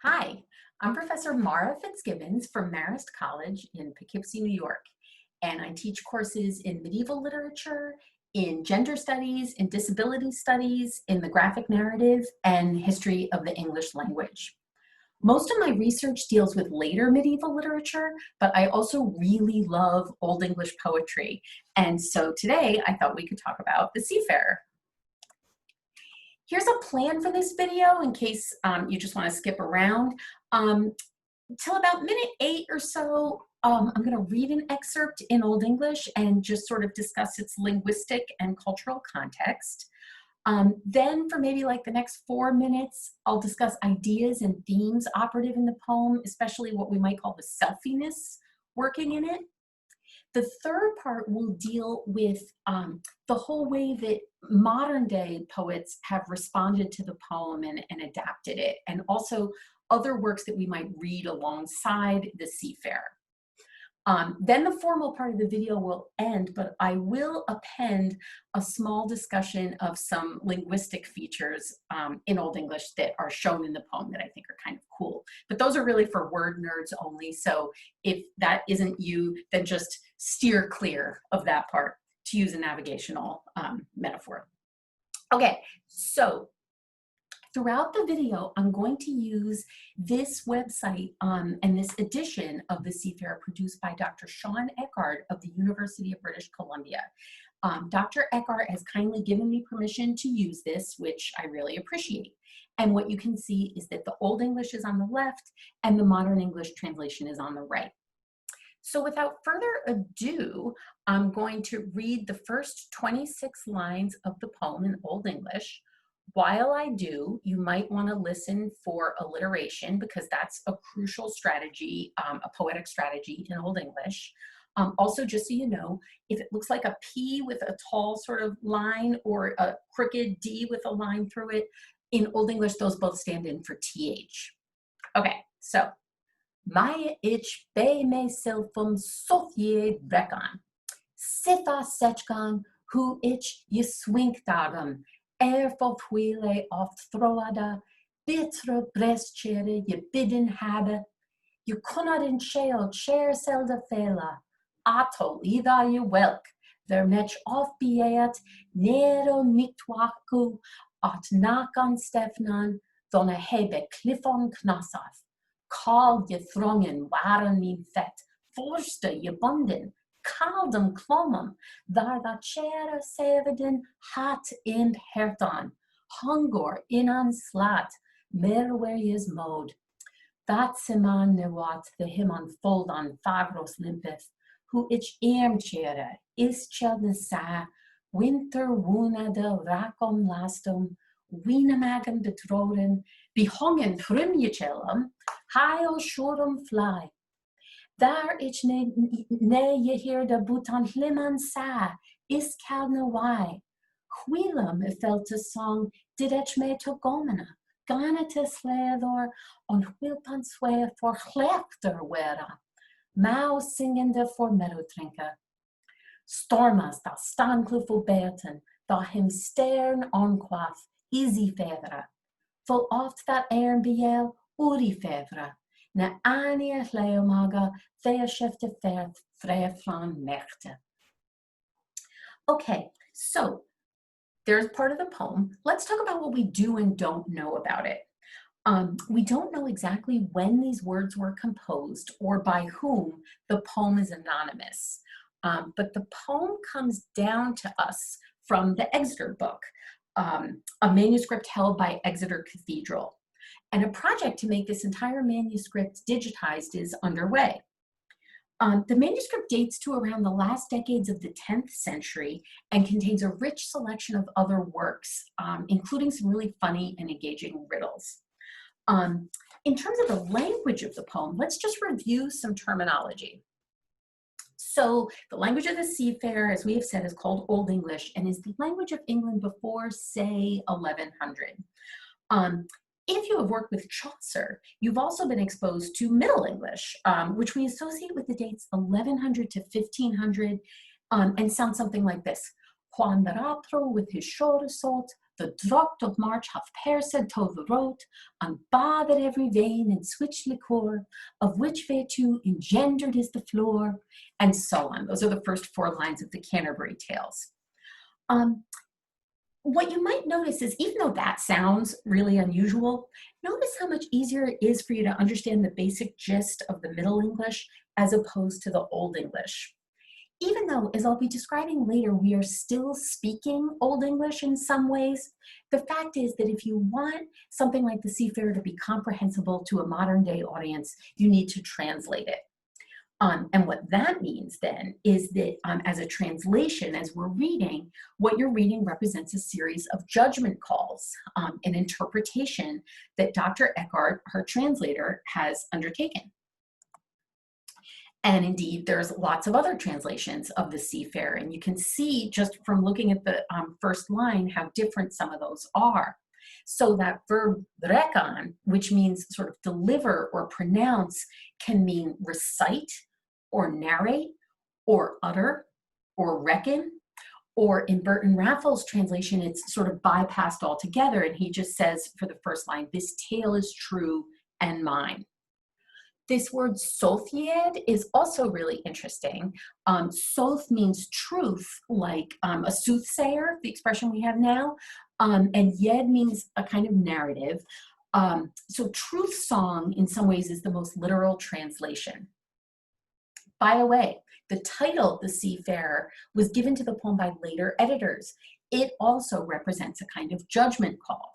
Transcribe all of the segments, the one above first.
Hi, I'm Professor Mara Fitzgibbons from Marist College in Poughkeepsie, New York, and I teach courses in medieval literature, in gender studies, in disability studies, in the graphic narrative, and history of the English language. Most of my research deals with later medieval literature, but I also really love Old English poetry. And so today I thought we could talk about the Seafarer. Here's a plan for this video in case you just want to skip around. Till about minute 8 or so, I'm going to read an excerpt in Old English and just sort of discuss its linguistic and cultural context. Then for maybe like the next 4 minutes, I'll discuss ideas and themes operative in the poem, especially what we might call the selfiness working in it. The third part will deal with the whole way that modern day poets have responded to the poem and adapted it, and also other works that we might read alongside the Seafarer. Then the formal part of the video will end, but I will append a small discussion of some linguistic features in Old English that are shown in the poem that I think are kind of cool. But those are really for word nerds only, so if that isn't you, then just steer clear of that part, to use a navigational metaphor. Okay, so throughout the video, I'm going to use this website and this edition of The Seafarer produced by Dr. Sean Eckhart of the University of British Columbia. Dr. Eckhart has kindly given me permission to use this, which I really appreciate. And what you can see is that the Old English is on the left and the modern English translation is on the right. So without further ado, I'm going to read the first 26 lines of the poem in Old English. While I do, you might want to listen for alliteration because that's a crucial strategy, a poetic strategy in Old English. Also, just so you know, if it looks like a P with a tall sort of line or a crooked D with a line through it, in Old English, those both stand in for TH. Okay, so, Maya ich be me silfum sothie rekan. Sitha sechkan hu ich jeswinkdagam. Erfol huile oft throada, bitre brestchere je bidden habe, je kunnat in shale chair selda fela, atol ida je welk, ver mech of beat, nero niktwaku, at nakan stefnan, donna hebe cliffon knasaf, kal je throngen waren min vet, forste je bonden, kaldum klomum, daar dat chere seveden hat in hertan, hungor in an slat, merwer jes mode. Dat seman newat the him unfold on fagros limpeth, who ich chere, is chelde sa, winter woona de rakom lastum, weenamagam de troden, behongen frumjechelum, heil shorum fly. Daar ich ne je heer de butan hliman sa, is kalne wai. Huilam felt a song, did ech me to gomena, gana te sleador, on huilpan swee for chlechter wera. Mau singende for meadowtrinka. Stormas da stanklufu beten, da him stern onquaf, easy fedra. Vol oft that ern biel, uri fedra. Na ania leomaga, thea schefte fert, freflan mechte. Okay, so there's part of the poem. Let's talk about what we do and don't know about it. We don't know exactly when these words were composed or by whom. The poem is anonymous. But the poem comes down to us from the Exeter book, a manuscript held by Exeter Cathedral. And a project to make this entire manuscript digitized is underway. The manuscript dates to around the last decades of the 10th century and contains a rich selection of other works, including some really funny and engaging riddles. In terms of the language of the poem, let's just review some terminology. So the language of the Seafarer, as we have said, is called Old English and is the language of England before, say, 1100. If you have worked with Chaucer, you've also been exposed to Middle English, which we associate with the dates 1100 to 1500 and sound something like this. Juan the Rapro with his shore salt, The draught of March hath perced to the road, and bathed every vein in switch liquor, of which virtue engendered is the floor, and so on. Those are the first 4 lines of the Canterbury Tales. What you might notice is, even though that sounds really unusual, notice how much easier it is for you to understand the basic gist of the Middle English as opposed to the Old English. Even though, as I'll be describing later, we are still speaking Old English in some ways, the fact is that if you want something like the Seafarer to be comprehensible to a modern day audience, you need to translate it. And what that means then is that as a translation, as we're reading, what you're reading represents a series of judgment calls, an interpretation that Dr. Eckhart, her translator, has undertaken. And indeed, there's lots of other translations of the Seafarer, and you can see just from looking at the first line how different some of those are. So that verb rekan, which means sort of deliver or pronounce, can mean recite or narrate or utter or reckon, or in Burton Raffles' translation, it's sort of bypassed altogether, and he just says for the first line, "This tale is true and mine." This word sothied is also really interesting. Soth means truth, like a soothsayer, the expression we have now, and yed means a kind of narrative. So truth song in some ways is the most literal translation. By the way, the title, The Seafarer, was given to the poem by later editors. It also represents a kind of judgment call.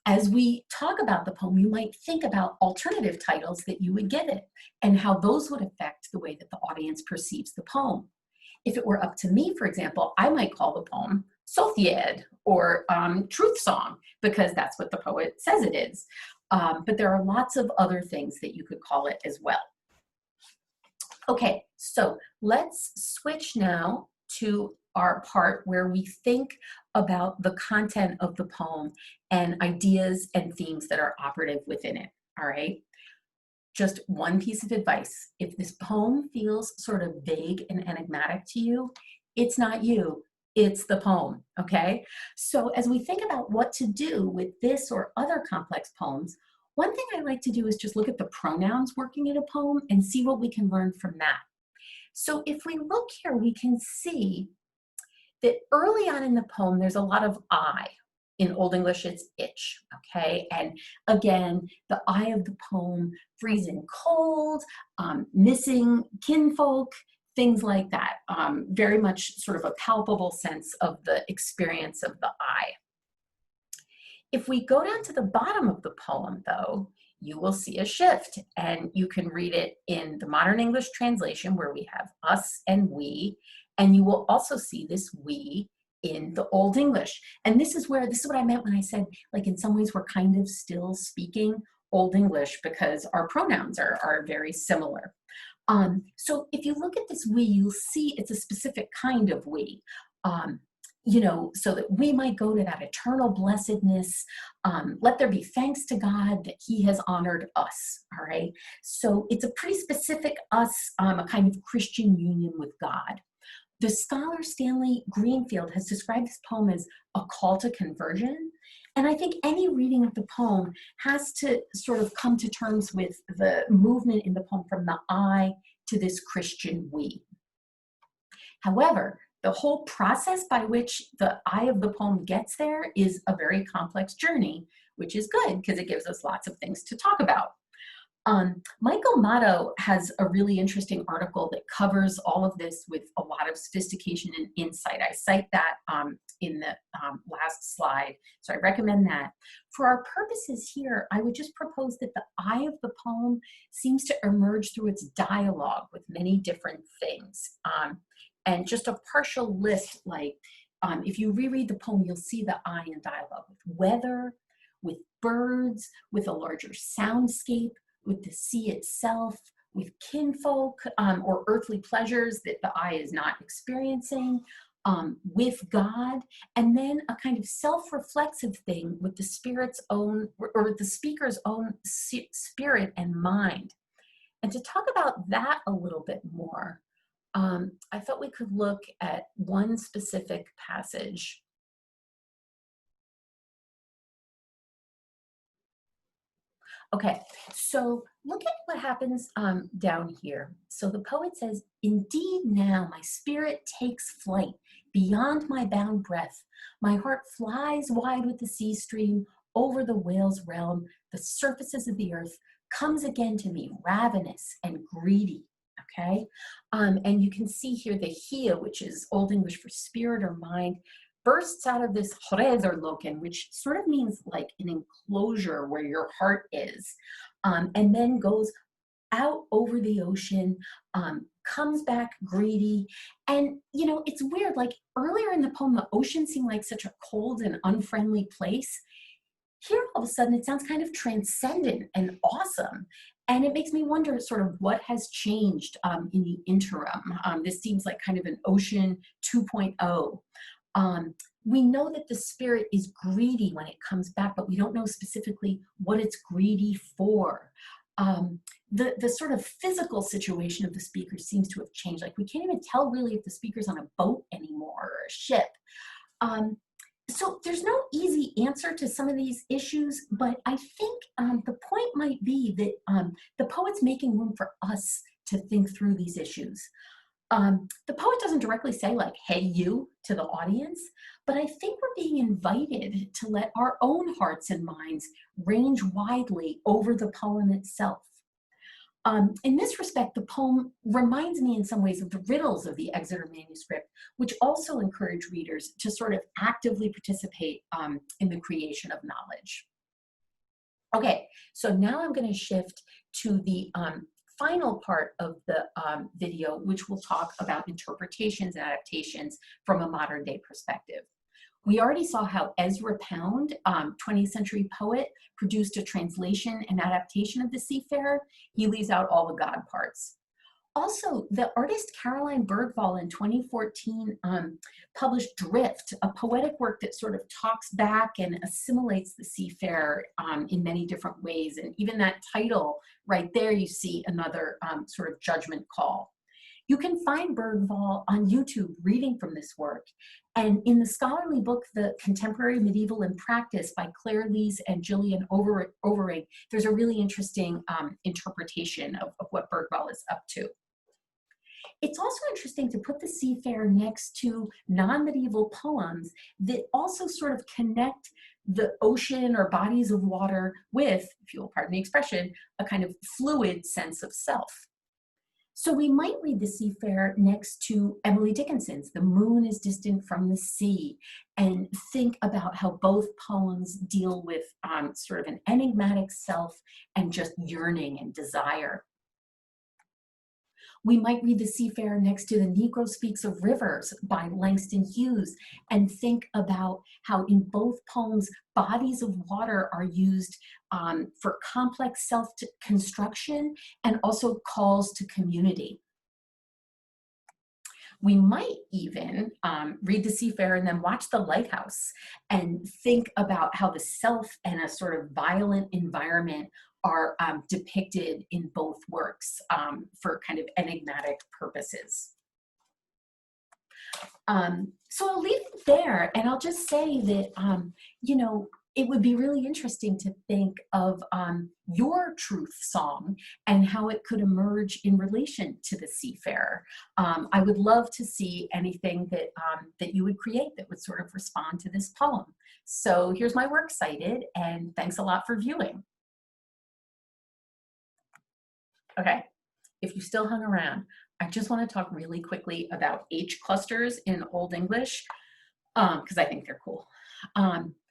As we talk about the poem, you might think about alternative titles that you would give it and how those would affect the way that the audience perceives the poem. If it were up to me, for example, I might call the poem Sothied or Truth Song, because that's what the poet says it is. But there are lots of other things that you could call it as well. Okay, so let's switch now to our part where we think about the content of the poem and ideas and themes that are operative within it, all right? Just one piece of advice. If this poem feels sort of vague and enigmatic to you, it's not you, it's the poem, okay? So as we think about what to do with this or other complex poems, one thing I like to do is just look at the pronouns working in a poem and see what we can learn from that. So if we look here, we can see that early on in the poem, there's a lot of I. In Old English, it's itch, okay? And again, the I of the poem, freezing cold, missing kinfolk, things like that. Very much sort of a palpable sense of the experience of the I. If we go down to the bottom of the poem, though, you will see a shift, and you can read it in the modern English translation where we have us and we, and you will also see this we in the Old English. And this is what I meant when I said, like, in some ways we're kind of still speaking Old English because our pronouns are very similar. So if you look at this we, you'll see it's a specific kind of we. You know, so that we might go to that eternal blessedness. Let there be thanks to God that he has honored us, all right? So it's a pretty specific us, a kind of Christian union with God. The scholar Stanley Greenfield has described this poem as a call to conversion. And I think any reading of the poem has to sort of come to terms with the movement in the poem from the I to this Christian we. However, the whole process by which the I of the poem gets there is a very complex journey, which is good because it gives us lots of things to talk about. Michael Motto has a really interesting article that covers all of this with a lot of sophistication and insight. I cite that in the last slide, so I recommend that. For our purposes here, I would just propose that the I of the poem seems to emerge through its dialogue with many different things. And just a partial list, like if you reread the poem, you'll see the I in dialogue with weather, with birds, with a larger soundscape, with the sea itself, with kinfolk or earthly pleasures that the I is not experiencing, with God, and then a kind of self-reflexive thing with the spirit's own, or with the speaker's own spirit and mind. And to talk about that a little bit more, I thought we could look at one specific passage Okay, so look at what happens down here. So the poet says, "Indeed, now my spirit takes flight beyond my bound breath. My heart flies wide with the sea stream over the whale's realm. The surfaces of the earth comes again to me, ravenous and greedy." Okay, and you can see here the hia, which is Old English for spirit or mind, bursts out of this loken, which sort of means like an enclosure where your heart is, and then goes out over the ocean, comes back greedy. And, it's weird, like earlier in the poem, the ocean seemed like such a cold and unfriendly place. Here, all of a sudden, it sounds kind of transcendent and awesome. And it makes me wonder sort of what has changed in the interim. This seems like kind of an ocean 2.0. We know that the spirit is greedy when it comes back, but we don't know specifically what it's greedy for. The sort of physical situation of the speaker seems to have changed. Like we can't even tell really if the speaker's on a boat anymore or a ship. So there's no easy answer to some of these issues, but I think the point might be that the poet's making room for us to think through these issues. The poet doesn't directly say like, "Hey, you," to the audience, but I think we're being invited to let our own hearts and minds range widely over the poem itself. In this respect, the poem reminds me in some ways of the riddles of the Exeter manuscript, which also encourage readers to sort of actively participate in the creation of knowledge. Okay, so now I'm going to shift to the final part of the video, which will talk about interpretations and adaptations from a modern day perspective. We already saw how Ezra Pound, 20th century poet, produced a translation and adaptation of The Seafarer. He leaves out all the God parts. Also, the artist Caroline Bergvall in 2014 published Drift, a poetic work that sort of talks back and assimilates the seafarer in many different ways. And even that title right there, you see another sort of judgment call. You can find Bergvall on YouTube reading from this work. And in the scholarly book, The Contemporary Medieval in Practice by Claire Lees and Gillian Overig, there's a really interesting interpretation of what Bergvall is up to. It's also interesting to put The Seafarer next to non-medieval poems that also sort of connect the ocean or bodies of water with, if you'll pardon the expression, a kind of fluid sense of self. So we might read The Seafarer next to Emily Dickinson's The Moon is Distant from the Sea, and think about how both poems deal with sort of an enigmatic self and just yearning and desire. We might read The Seafarer next to The Negro Speaks of Rivers by Langston Hughes and think about how in both poems, bodies of water are used for complex self-construction and also calls to community. We might even read The Seafarer and then watch The Lighthouse and think about how the self and a sort of violent environment are depicted in both works for kind of enigmatic purposes. So I'll leave it there, and I'll just say that, it would be really interesting to think of your truth song and how it could emerge in relation to The Seafarer. I would love to see anything that, that you would create that would sort of respond to this poem. So here's my works cited, and thanks a lot for viewing. Okay, if you still hung around, I just want to talk really quickly about H clusters in Old English, because I think they're cool.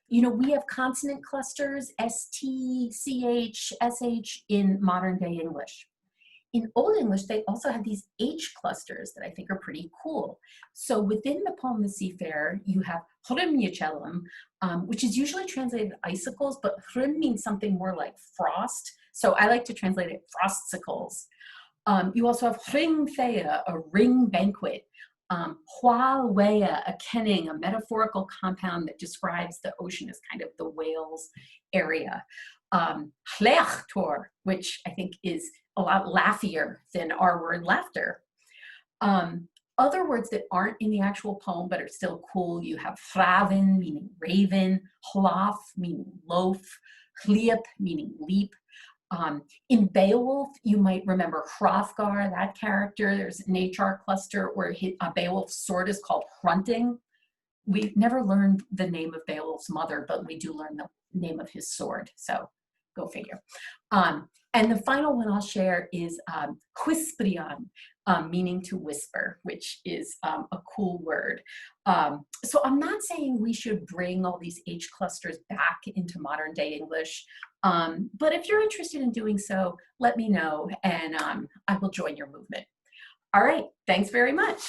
We have consonant clusters, ST, CH, SH in modern day English. In Old English, they also have these H clusters that I think are pretty cool. So within the poem The Seafarer, you have hrymnicelum, which is usually translated icicles, but hrym means something more like frost. So I like to translate it frostsicles. You also have ringthea, a ring banquet. Huawea, a kenning, a metaphorical compound that describes the ocean as kind of the whales area. Hlechtor, which I think is a lot laughier than our word laughter. Other words that aren't in the actual poem but are still cool, you have fraven, meaning raven, hlaf, meaning loaf, Leap, meaning leap. In Beowulf, you might remember Hrothgar, that character. There's an HR cluster where Beowulf's sword is called Hrunting. We never learned the name of Beowulf's mother, but we do learn the name of his sword. So go figure. And the final one I'll share is Hwysbrian, meaning to whisper, which is a cool word. So I'm not saying we should bring all these H clusters back into modern day English, but if you're interested in doing so, let me know and I will join your movement. All right, thanks very much.